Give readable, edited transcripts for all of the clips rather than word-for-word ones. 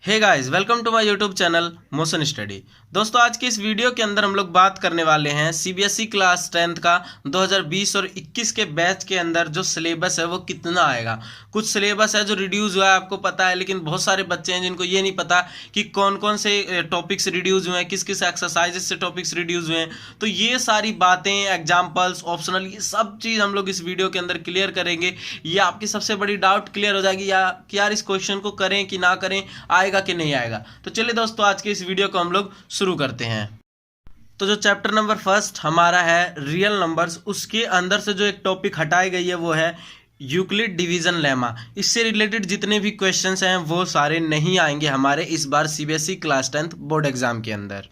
Hey guys, welcome to my YouTube channel motion study. दोस्तों, आज की इस वीडियो के अंदर हम लोग बात करने वाले हैं सीबीएसई क्लास 10th का 2020 और 21 के बैच के अंदर जो सिलेबस है वो कितना आएगा। कुछ सिलेबस है जो रिड्यूस हुआ है, आपको पता है, लेकिन बहुत सारे बच्चे हैं जिनको ये नहीं पता कि कौन कौन से टॉपिक्स रिड्यूस हुए हैं, किस किस एक्सरसाइजेस से टॉपिक्स रिड्यूस हुए हैं। तो ये सारी बातें, एग्जाम्पल्स, ऑप्शनल, ये सब चीज़ हम लोग इस वीडियो के अंदर क्लियर करेंगे। ये आपकी सबसे बड़ी डाउट क्लियर हो जाएगी कि यार इस क्वेश्चन को करें कि ना करें, आएगा कि नहीं आएगा। तो चलिए दोस्तों, आज के इस वीडियो को हम लोग शुरू करते हैं। तो जो चैप्टर नंबर फर्स्ट हमारा है रियल नंबर्स, उसके अंदर से जो एक टॉपिक हटाई गई है वो है यूक्लिड डिवीजन लेमा। इससे रिलेटेड जितने भी क्वेश्चंस हैं वो सारे नहीं आएंगे हमारे इस बार CBSE class 10th board exam के अंदर।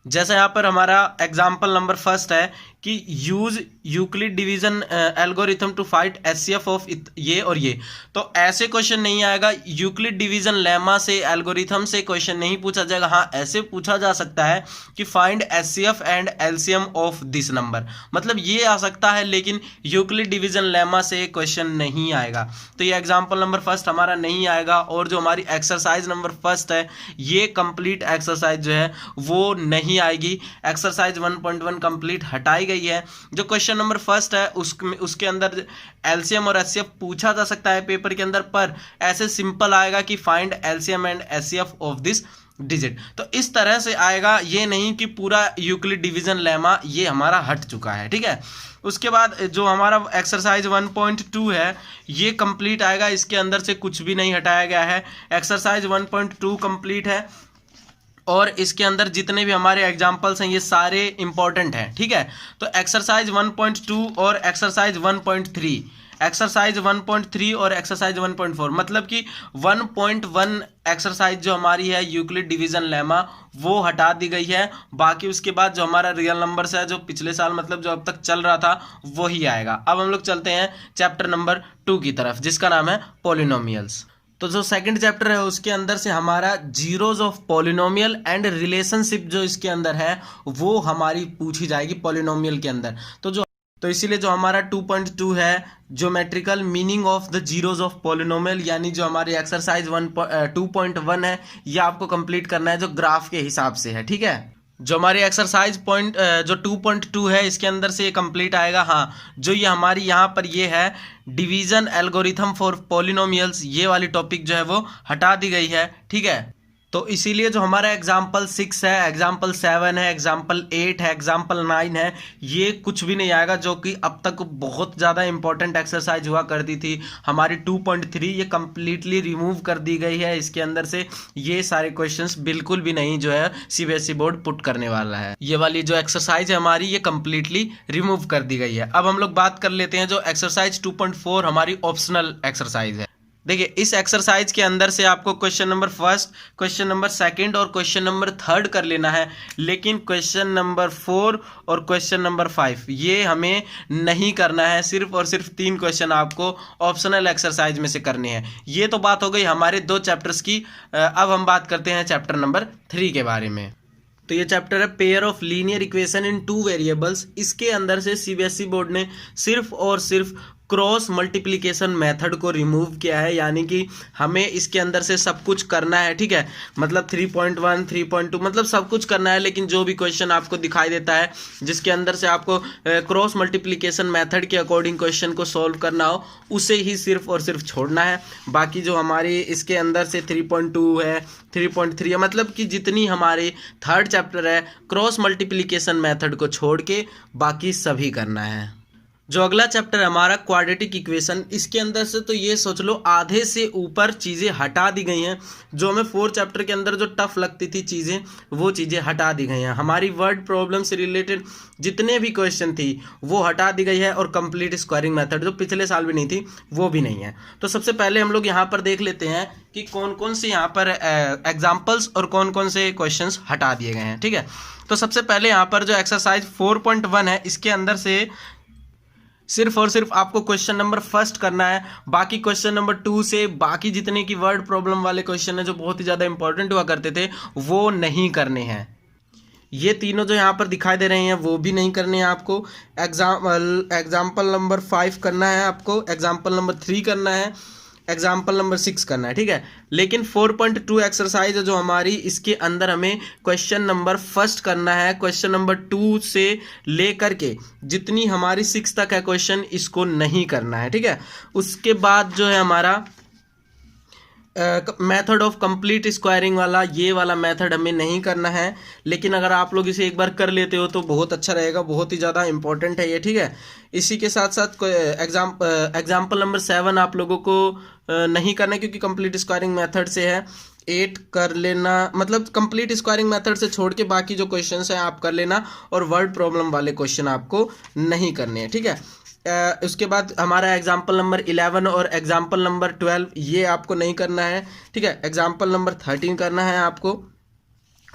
जैसा यहाँ पर हमारा एग्जाम्पल नंबर फर्स्ट है कि use Euclid division algorithm to find HCF of ये और ये। तो ऐसे क्वेश्चन नहीं आएगा। यूक्लिड डिवीजन लेमा से, एल्गोरिथम से क्वेश्चन नहीं पूछा जाएगा। हाँ, ऐसे पूछा जा सकता है कि find HCF and LCM of this number, मतलब ये आ सकता है, लेकिन यूक्लिड डिवीजन लेमा से क्वेश्चन नहीं आएगा। तो ये एग्जाम्पल नंबर फर्स्ट हमारा नहीं आएगा। और जो हमारी एक्सरसाइज नंबर फर्स्ट है, ये कंप्लीट एक्सरसाइज जो है वो नहीं आएगी। एक्सरसाइज 1.1 कंप्लीट हटाई गई है। जो क्वेश्चन नंबर फर्स्ट है उसके अंदर एलसीएम और एचसीएफ पूछा जा सकता है पेपर के अंदर, पर ऐसे सिंपल आएगा कि find LCM and HCF of this digit. तो इस तरह से आएगा, ये नहीं कि पूरा यूक्लिड डिवीजन लेमा ये हमारा हट चुका है। ठीक है, उसके बाद जो हमारा एक्सरसाइज 1.2 है ये कंप्लीट आएगा। इसके अंदर से कुछ भी नहीं हटाया गया है। एक्सरसाइज 1.2 कंप्लीट है और इसके अंदर जितने भी हमारे एग्जाम्पल्स हैं ये सारे इंपॉर्टेंट हैं। ठीक है, तो एक्सरसाइज 1.2 और एक्सरसाइज 1.3, एक्सरसाइज 1.3 और एक्सरसाइज 1.4, मतलब कि 1.1 एक्सरसाइज जो हमारी है यूक्लिड डिवीजन लेमा वो हटा दी गई है। बाकी उसके बाद जो हमारा रियल नंबर्स है, जो पिछले साल मतलब जो अब तक चल रहा था, वही आएगा। अब हम लोग चलते हैं चैप्टर नंबर 2 की तरफ, जिसका नाम है पॉलिनोमियल्स। तो जो सेकंड चैप्टर है उसके अंदर से हमारा zeros of polynomial and relationship जो इसके अंदर है वो हमारी पूछी जाएगी पॉलिनोमियल के अंदर। तो इसीलिए जो हमारा 2.2 है geometrical meaning of the zeros of polynomial, यानी जो हमारी एक्सरसाइज 2.1 है ये आपको कंप्लीट करना है जो ग्राफ के हिसाब से है। ठीक है, जो हमारी एक्सरसाइज जो 2.2 है इसके अंदर से ये कंप्लीट आएगा। हाँ, जो ये हमारी यहाँ पर ये है डिवीजन एल्गोरिथम फॉर पॉलिनोमियल्स, ये वाली टॉपिक जो है वो हटा दी गई है। ठीक है, तो इसीलिए जो हमारा एग्जाम्पल 6 है, एग्जाम्पल 7 है, एग्जाम्पल 8 है, एग्जाम्पल 9 है, ये कुछ भी नहीं आएगा। जो कि अब तक बहुत ज़्यादा इंपॉर्टेंट एक्सरसाइज हुआ करती थी हमारी 2.3, ये कंप्लीटली रिमूव कर दी गई है। इसके अंदर से ये सारे क्वेश्चंस बिल्कुल भी नहीं जो है सीबीएसई बोर्ड पुट करने वाला है। ये वाली जो एक्सरसाइज है हमारी ये कंप्लीटली रिमूव कर दी गई है। अब हम लोग बात कर लेते हैं जो एक्सरसाइज 2.4 हमारी ऑप्शनल एक्सरसाइज है। देखिए, इस एक्सरसाइज के अंदर से आपको question number first, question number second और क्वेश्चन नंबर थर्ड कर लेना है, लेकिन क्वेश्चन नंबर 4 और क्वेश्चन नंबर 5 ये हमें नहीं करना है। सिर्फ और सिर्फ 3 क्वेश्चन आपको ऑप्शनल एक्सरसाइज में से करने हैं। ये तो बात हो गई हमारे 2 चैप्टर्स की। अब हम बात करते हैं चैप्टर नंबर 3 के बारे में। तो ये चैप्टर है pair of linear equation in 2 variables. इसके अंदर से सीबीएसई बोर्ड ने सिर्फ और सिर्फ क्रॉस मल्टीप्लिकेशन मेथड को रिमूव किया है, यानी कि हमें इसके अंदर से सब कुछ करना है। ठीक है, मतलब 3.1, 3.2 मतलब सब कुछ करना है, लेकिन जो भी क्वेश्चन आपको दिखाई देता है जिसके अंदर से आपको क्रॉस मल्टीप्लिकेशन मेथड के अकॉर्डिंग क्वेश्चन को सॉल्व करना हो, उसे ही सिर्फ और सिर्फ छोड़ना है। बाकी जो हमारी इसके अंदर से 3.2 है, 3.3 है, मतलब कि जितनी हमारे थर्ड चैप्टर है क्रॉस मल्टीप्लिकेशन मेथड को छोड़ के बाकी सभी करना है। जो अगला चैप्टर है हमारा क्वाड्रेटिक इक्वेशन, इसके अंदर से तो ये सोच लो आधे से ऊपर चीज़ें हटा दी गई हैं। जो हमें 4 चैप्टर के अंदर जो टफ लगती थी चीज़ें, वो चीज़ें हटा दी गई हैं। हमारी वर्ड प्रॉब्लम से रिलेटेड जितने भी क्वेश्चन थी वो हटा दी गई है, और कंप्लीट स्क्वायरिंग मेथड जो पिछले साल भी नहीं थी वो भी नहीं है। तो सबसे पहले हम लोग यहाँ पर देख लेते हैं कि कौन कौन से यहाँ पर एग्जाम्पल्स और कौन कौन से क्वेश्चन हटा दिए गए हैं। ठीक है, तो सबसे पहले यहाँ पर जो एक्सरसाइज 4.1 है इसके अंदर से सिर्फ और सिर्फ आपको क्वेश्चन नंबर फर्स्ट करना है। बाकी क्वेश्चन नंबर 2 से बाकी जितने की वर्ड प्रॉब्लम वाले क्वेश्चन है जो बहुत ही ज़्यादा इंपॉर्टेंट हुआ करते थे वो नहीं करने हैं। ये तीनों जो यहाँ पर दिखाई दे रहे हैं वो भी नहीं करने हैं आपको। एग्जाम्पल नंबर 5 करना है आपको, एग्जाम्पल नंबर 3 करना है, एग्जाम्पल नंबर 6 करना है, ठीक है। लेकिन 4.2 एक्सरसाइज है जो हमारी, इसके अंदर हमें क्वेश्चन नंबर फर्स्ट करना है, क्वेश्चन नंबर 2 से लेकर के जितनी हमारी 6 तक है क्वेश्चन, इसको नहीं करना है, ठीक है। उसके बाद जो है हमारा मेथड ऑफ कंप्लीट स्क्वायरिंग वाला, ये वाला मेथड हमें नहीं करना है। लेकिन अगर आप लोग इसे एक बार कर लेते हो तो बहुत अच्छा रहेगा, बहुत ही ज़्यादा इंपॉर्टेंट है ये, ठीक है। इसी के साथ साथ एग्जाम्पल नंबर 7 आप लोगों को नहीं करना है क्योंकि कंप्लीट स्क्वायरिंग मेथड से है। 8 कर लेना, मतलब कंप्लीट स्क्वायरिंग मेथड से छोड़ के बाकी जो क्वेश्चंस हैं आप कर लेना, और वर्ड प्रॉब्लम वाले क्वेश्चन आपको नहीं करने हैं, ठीक है। उसके बाद हमारा एग्जाम्पल नंबर 11 और एग्जाम्पल नंबर 12 ये आपको नहीं करना है, ठीक है। एग्जाम्पल नंबर 13 करना है आपको,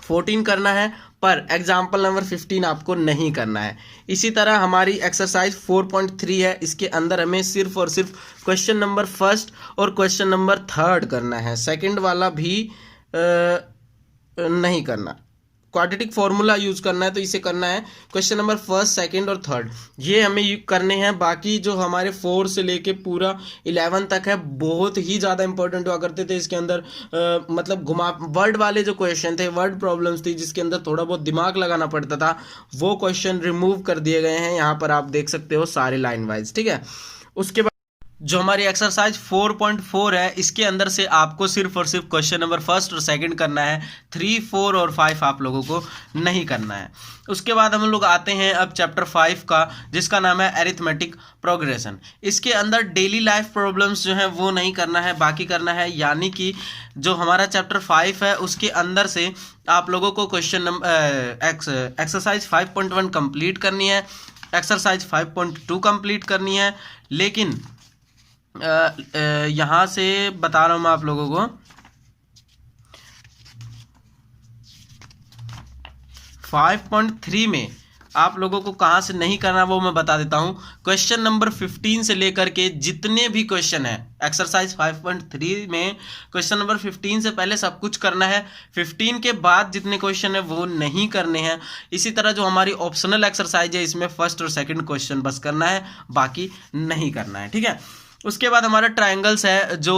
14 करना है, पर एग्जाम्पल नंबर 15 आपको नहीं करना है। इसी तरह हमारी एक्सरसाइज 4.3 है, इसके अंदर हमें सिर्फ और सिर्फ क्वेश्चन नंबर फर्स्ट और क्वेश्चन नंबर 3 करना है, सेकंड वाला भी नहीं करना। क्वाड्रेटिक फॉर्मूला यूज करना है तो इसे करना है क्वेश्चन नंबर फर्स्ट, सेकंड और थर्ड, ये हमें करने हैं। बाकी जो हमारे 4 से लेके पूरा 11 तक है, बहुत ही ज़्यादा इंपॉर्टेंट हुआ करते थे। इसके अंदर मतलब वर्ड वाले जो क्वेश्चन थे, वर्ड प्रॉब्लम्स थी जिसके अंदर थोड़ा बहुत दिमाग लगाना पड़ता था, वो क्वेश्चन रिमूव कर दिए गए हैं। यहाँ पर आप देख सकते हो सारे लाइन वाइज, ठीक है। उसके बाद जो हमारी एक्सरसाइज 4.4 है, इसके अंदर से आपको सिर्फ और सिर्फ क्वेश्चन नंबर फर्स्ट और सेकंड करना है, 3, 4 और 5 आप लोगों को नहीं करना है। उसके बाद हम लोग आते हैं अब चैप्टर 5 का, जिसका नाम है अरिथमेटिक प्रोग्रेशन। इसके अंदर डेली लाइफ प्रॉब्लम्स जो हैं वो नहीं करना है, बाकी करना है। यानी कि जो हमारा चैप्टर 5 है उसके अंदर से आप लोगों को क्वेश्चन नंबर एक्सरसाइज 5.1 कंप्लीट करनी है, एक्सरसाइज 5.2 कंप्लीट करनी है। लेकिन यहाँ से बता रहा हूँ मैं आप लोगों को, 5.3 में आप लोगों को कहाँ से नहीं करना वो मैं बता देता हूँ। क्वेश्चन नंबर 15 से लेकर के जितने भी क्वेश्चन है एक्सरसाइज 5.3 में, क्वेश्चन नंबर 15 से पहले सब कुछ करना है, 15 के बाद जितने क्वेश्चन है वो नहीं करने हैं। इसी तरह जो हमारी ऑप्शनल एक्सरसाइज है, इसमें फर्स्ट और सेकंड क्वेश्चन बस करना है, बाकी नहीं करना है, ठीक है। उसके बाद हमारा ट्रायंगल्स है जो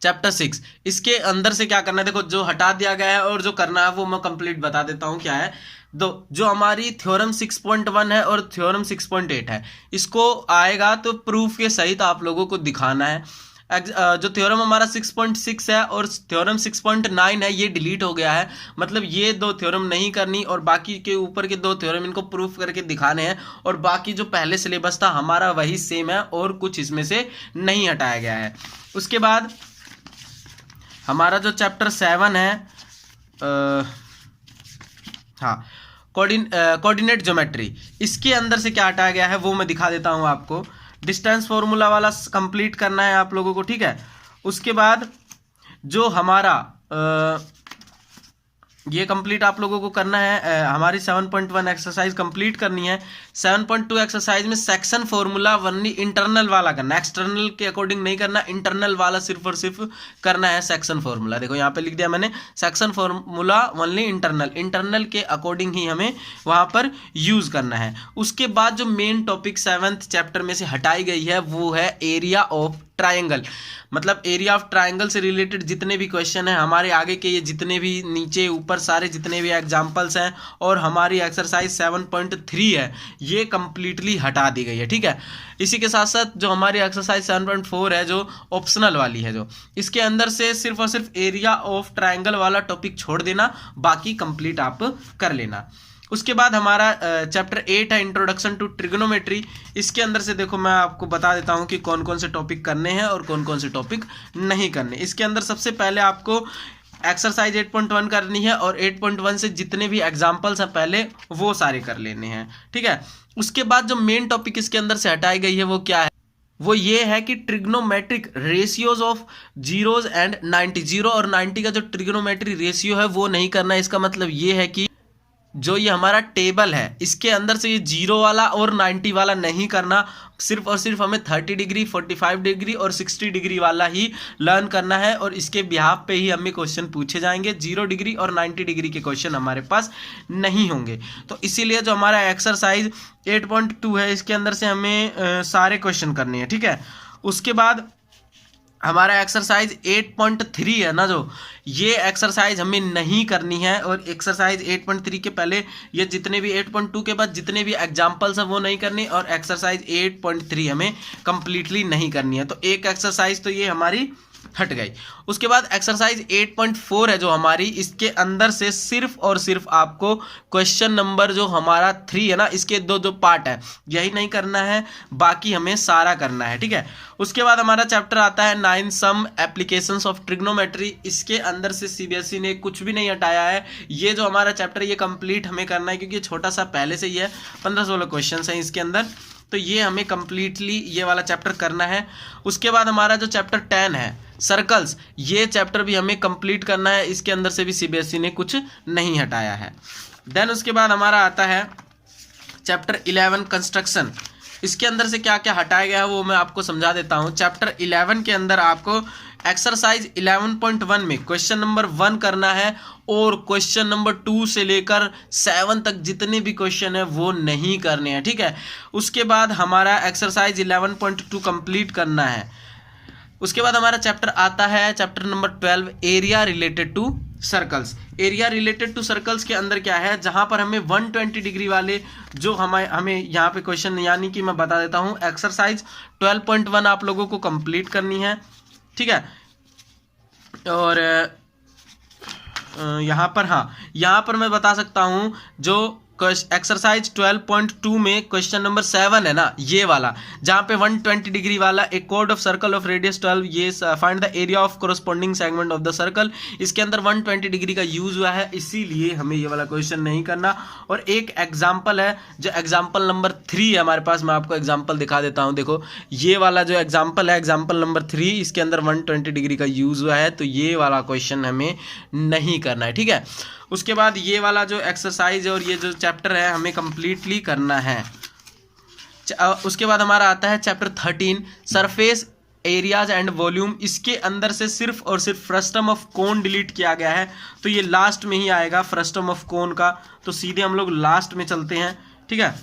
चैप्टर 6, इसके अंदर से क्या करना है, देखो जो हटा दिया गया है और जो करना है वो मैं कंप्लीट बता देता हूं क्या है। जो हमारी थ्योरम 6.1 है और थ्योरम 6.8 है, इसको आएगा तो प्रूफ के सहित आप लोगों को दिखाना है। जो थ्योरम हमारा 6.6 है और थ्योरम 6.9 है, ये डिलीट हो गया है, मतलब ये 2 थ्योरम नहीं करनी, और बाकी के ऊपर के 2 थ्योरम इनको प्रूफ करके दिखाने हैं। और बाकी जो पहले सिलेबस था हमारा वही सेम है, और कुछ इसमें से नहीं हटाया गया है। उसके बाद हमारा जो चैप्टर 7 है, हाँ, कोऑर्डिनेट ज्योमेट्री, इसके अंदर से क्या हटाया गया है वो मैं दिखा देता हूँ आपको। डिस्टेंस फॉर्मूला वाला कंप्लीट करना है आप लोगों को, ठीक है। उसके बाद जो हमारा ये कंप्लीट आप लोगों को करना है, हमारी 7.1 एक्सरसाइज कंप्लीट करनी है। 7.2 एक्सरसाइज में सेक्शन फॉर्मूला वनली इंटरनल वाला करना, एक्सटर्नल के अकॉर्डिंग नहीं करना, इंटरनल वाला सिर्फ और सिर्फ करना है सेक्शन फॉर्मूला। देखो यहाँ पे लिख दिया मैंने, section formula only internal, internal के अकॉर्डिंग ही हमें वहाँ पर यूज करना है। उसके बाद जो मेन टॉपिक 7th चैप्टर में से हटाई गई है वो है एरिया ऑफ ट्रायंगल, मतलब एरिया ऑफ ट्रायंगल से रिलेटेड जितने भी क्वेश्चन हैं हमारे आगे के, ये जितने भी नीचे ऊपर सारे जितने भी एग्जांपल्स हैं, और हमारी एक्सरसाइज 7.3 है ये कंप्लीटली हटा दी गई है, ठीक है। इसी के साथ साथ जो हमारी एक्सरसाइज 7.4 है जो ऑप्शनल वाली है, जो इसके अंदर से सिर्फ और सिर्फ एरिया ऑफ ट्रायंगल वाला टॉपिक छोड़ देना, बाकी कंप्लीट आप कर लेना। उसके बाद हमारा चैप्टर 8 है इंट्रोडक्शन टू ट्रिग्नोमेट्री। इसके अंदर से देखो मैं आपको बता देता हूं कि कौन कौन से टॉपिक करने हैं और कौन कौन से टॉपिक नहीं करने। इसके अंदर सबसे पहले आपको एक्सरसाइज 8.1 करनी है, और 8.1 से जितने भी एग्जाम्पल्स हैं पहले वो सारे कर लेने हैं, ठीक है। उसके बाद जो मेन टॉपिक इसके अंदर से हटाई गई है वो क्या है, वो ये है कि trigonometric ratios of zeros and 90, 0 और 90 का जो ट्रिग्नोमेट्री रेशियो है वो नहीं करना है। इसका मतलब ये है कि जो ये हमारा टेबल है इसके अंदर से ये 0 वाला और 90 वाला नहीं करना, सिर्फ और सिर्फ हमें 30 डिग्री, 45 डिग्री और 60 डिग्री वाला ही लर्न करना है, और इसके बिहाफ पे ही हमें क्वेश्चन पूछे जाएंगे। 0 डिग्री और 90 डिग्री के क्वेश्चन हमारे पास नहीं होंगे। तो इसीलिए जो हमारा एक्सरसाइज 8.2 है इसके अंदर से हमें सारे क्वेश्चन करने हैं, ठीक है। उसके बाद हमारा एक्सरसाइज 8.3 है ना, जो ये एक्सरसाइज हमें नहीं करनी है। और एक्सरसाइज 8.3 के पहले ये जितने भी 8.2 के बाद जितने भी एग्जाम्पल्स हैं वो नहीं करनी, और एक्सरसाइज 8.3 हमें कंप्लीटली नहीं करनी है। तो एक एक्सरसाइज तो ये हमारी हट गई। उसके बाद एक्सरसाइज 8.4 है जो हमारी, इसके अंदर से सिर्फ और सिर्फ आपको क्वेश्चन नंबर जो हमारा 3 है ना, इसके दो पार्ट है, यही नहीं करना है, बाकी हमें सारा करना है, ठीक है। उसके बाद हमारा चैप्टर आता है 9 सम एप्लीकेशंस ऑफ ट्रिग्नोमेट्री। इसके अंदर से सीबीएसई ने कुछ भी नहीं हटाया है। ये जो हमारा चैप्टर ये कंप्लीट हमें करना है, क्योंकि छोटा सा पहले से ही है, 15-16 क्वेश्चन हैं इसके अंदर, तो ये हमें कंप्लीटली ये वाला चैप्टर करना है। उसके बाद हमारा जो चैप्टर 10 है सर्कल्स, ये चैप्टर भी हमें कंप्लीट करना है। इसके अंदर से भी सीबीएसई ने कुछ नहीं हटाया है। देन उसके बाद हमारा आता है चैप्टर 11 कंस्ट्रक्शन। इसके अंदर से क्या क्या हटाया गया है वो मैं आपको समझा देता हूँ। चैप्टर 11 के अंदर आपको एक्सरसाइज 11.1 में क्वेश्चन नंबर 1 करना है, और क्वेश्चन नंबर 2 से लेकर 7 तक जितने भी क्वेश्चन है वो नहीं करने हैं, ठीक है। उसके बाद हमारा एक्सरसाइज 11.2 कंप्लीट करना है। उसके बाद हमारा चैप्टर आता है chapter number 12 area related to circles. Area related to circles के अंदर क्या है, जहां पर हमें 120 डिग्री वाले जो हमें यहाँ पे क्वेश्चन, यानी कि मैं बता देता हूँ, एक्सरसाइज 12.1 आप लोगों को कंप्लीट करनी है, ठीक है। और यहाँ पर, हाँ, यहाँ पर मैं बता सकता हूँ जो एक्सरसाइज 12.2 में क्वेश्चन नंबर 7 है ना, ये वाला, जहाँ पे 120 डिग्री वाला, एक code of circle of radius 12, ये find the area of corresponding segment of the circle. इसके अंदर 120 डिग्री का यूज हुआ है, इसीलिए हमें ये वाला क्वेश्चन नहीं करना। और एक एग्जाम्पल है जो एग्जाम्पल नंबर 3 है हमारे पास, मैं आपको एग्जाम्पल दिखा देता हूँ। देखो ये वाला जो एग्जाम्पल है, एग्जाम्पल नंबर 3, इसके अंदर 120 डिग्री का यूज हुआ है, तो ये वाला क्वेश्चन हमें नहीं करना है, ठीक है। उसके बाद ये वाला जो एक्सरसाइज और ये जो चैप्टर है हमें कंप्लीटली करना है। उसके बाद हमारा आता है chapter 13 surface areas and volume. इसके अंदर से सिर्फ और सिर्फ फ्रस्टम ऑफ कोन डिलीट किया गया है, तो ये लास्ट में ही आएगा फ्रस्टम ऑफ कोन का, तो सीधे हम लोग लास्ट में चलते हैं, ठीक है।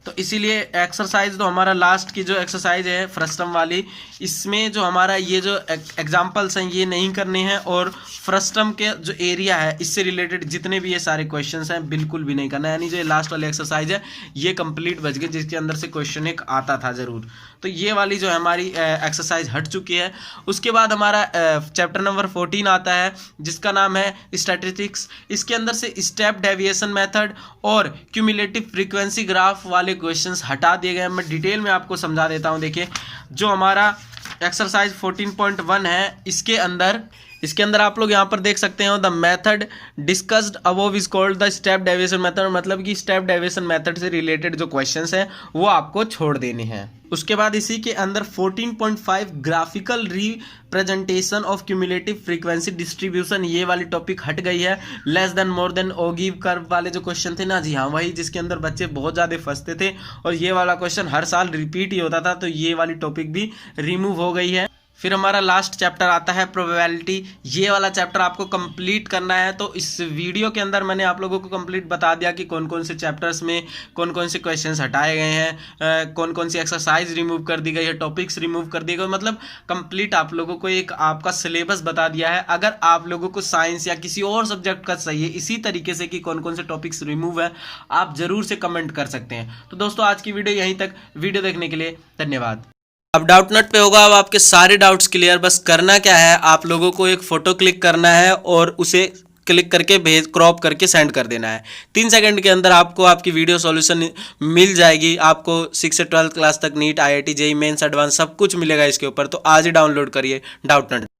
तो इसीलिए एक्सरसाइज तो हमारा लास्ट की जो एक्सरसाइज है फ्रस्टम वाली, इसमें जो हमारा ये जो एग्जाम्पल्स हैं ये नहीं करने हैं, और फ्रस्टम के जो एरिया है इससे रिलेटेड जितने भी ये सारे क्वेश्चंस हैं बिल्कुल भी नहीं करना है। यानी जो लास्ट वाली एक्सरसाइज है ये कंप्लीट बच गई, जिसके अंदर से क्वेश्चन एक आता था ज़रूर। तो ये वाली जो हमारी एक्सरसाइज हट चुकी है। उसके बाद हमारा चैप्टर नंबर 14 आता है जिसका नाम है स्टैटिस्टिक्स। इसके अंदर से स्टेप डेविएशन मेथड और क्यूमुलेटिव फ्रीक्वेंसी ग्राफ वाले क्वेश्चंस हटा दिए गए हैं। मैं डिटेल में आपको समझा देता हूं। देखिए जो हमारा एक्सरसाइज 14.1 है, इसके अंदर आप लोग यहाँ पर देख सकते हो, the method discussed above is called the step deviation method. मतलब कि स्टेप डेविएशन मेथड से रिलेटेड जो क्वेश्चंस हैं वो आपको छोड़ देने हैं। उसके बाद इसी के अंदर 14.5 graphical representation of cumulative frequency distribution, ये वाली टॉपिक हट गई है। Less than more than ogive curve वाले जो क्वेश्चन थे ना, जी हाँ वही, जिसके अंदर बच्चे बहुत ज़्यादा फंसते थे और ये वाला क्वेश्चन हर साल रिपीट ही होता था, तो ये वाली टॉपिक भी रिमूव हो गई है। फिर हमारा लास्ट चैप्टर आता है प्रोबेबिलिटी। ये वाला चैप्टर आपको कंप्लीट करना है। तो इस वीडियो के अंदर मैंने आप लोगों को कंप्लीट बता दिया कि कौन कौन से चैप्टर्स में कौन कौन से क्वेश्चंस हटाए गए हैं, कौन कौन सी एक्सरसाइज रिमूव कर दी गई है, टॉपिक्स रिमूव कर दिए गए। मतलब कंप्लीट आप लोगों को एक आपका सिलेबस बता दिया है। अगर आप लोगों को साइंस या किसी और सब्जेक्ट का चाहिए इसी तरीके से कि कौन कौन से टॉपिक्स रिमूव है, आप जरूर से कमेंट कर सकते हैं। तो दोस्तों आज की वीडियो यहीं तक। वीडियो देखने के लिए धन्यवाद। अब डाउट नट पे होगा, अब आपके सारे डाउट्स क्लियर। बस करना क्या है, आप लोगों को एक फ़ोटो क्लिक करना है और उसे क्लिक करके क्रॉप करके सेंड कर देना है। 3 सेकंड के अंदर आपको आपकी वीडियो सॉल्यूशन मिल जाएगी। आपको 6 से 12 क्लास तक NEET, IIT, JEE mains, advance सब कुछ मिलेगा इसके ऊपर। तो आज ही डाउनलोड करिए डाउट नट।